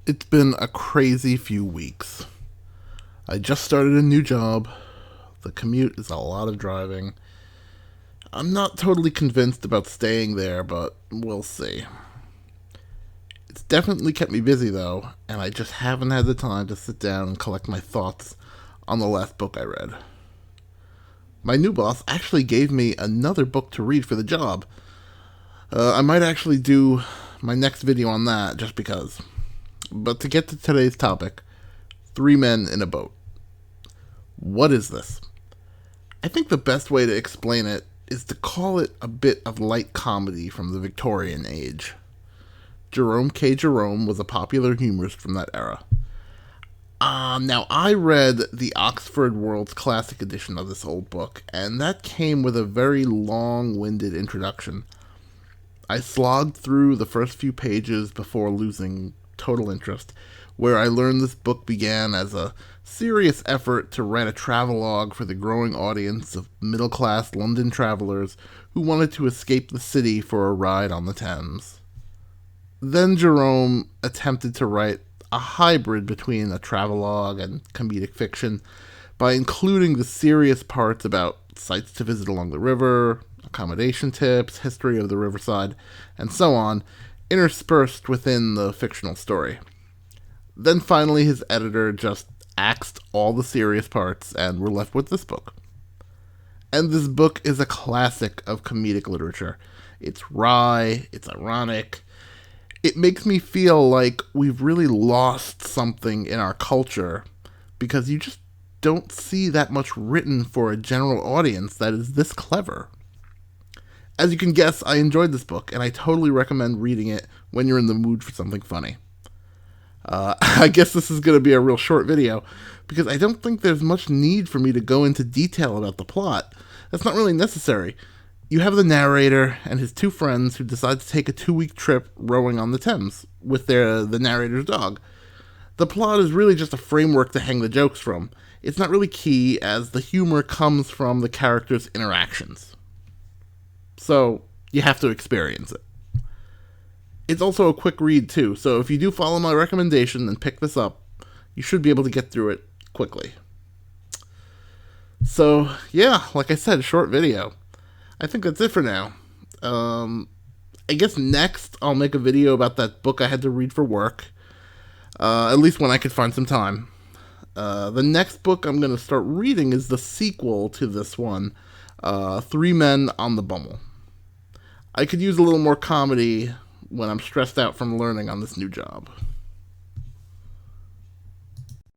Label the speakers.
Speaker 1: It's been a crazy few weeks. I just started a new job. The commute is a lot of driving. I'm not totally convinced about staying there, but we'll see. It's definitely kept me busy, though, and I just haven't had the time to sit down and collect my thoughts on the last book I read. My new boss actually gave me another book to read for the job. I might actually do my next video on that just because. But to get to today's topic, Three Men in a Boat. What is this? I think the best way to explain it is to call it a bit of light comedy from the Victorian age. Jerome K. Jerome was a popular humorist from that era. Now, I read the Oxford World's Classic edition of this old book, and that came with a very long-winded introduction. I slogged through the first few pages before losing total interest, where I learned this book began as a serious effort to write a travelogue for the growing audience of middle-class London travelers who wanted to escape the city for a ride on the Thames. Then Jerome attempted to write a hybrid between a travelogue and comedic fiction by including the serious parts about sights to visit along the river, accommodation tips, history of the riverside, and so on, interspersed within the fictional story. Then finally his editor just axed all the serious parts and we're left with this book. And this book is a classic of comedic literature. It's wry, it's ironic. It makes me feel like we've really lost something in our culture because you just don't see that much written for a general audience that is this clever. As you can guess, I enjoyed this book, and I totally recommend reading it when you're in the mood for something funny. I guess this is going to be a real short video, because I don't think there's much need for me to go into detail about the plot. That's not really necessary. You have the narrator and his two friends who decide to take a 2-week trip rowing on the Thames with the narrator's dog. The plot is really just a framework to hang the jokes from. It's not really key, as the humor comes from the characters' interactions. So, you have to experience it. It's also a quick read, too, so if you do follow my recommendation and pick this up, you should be able to get through it quickly. So, yeah, like I said, short video. I think that's it for now. I guess next I'll make a video about that book I had to read for work, at least when I could find some time. The next book I'm going to start reading is the sequel to this one, Three Men on the Bummel. I could use a little more comedy when I'm stressed out from learning on this new job.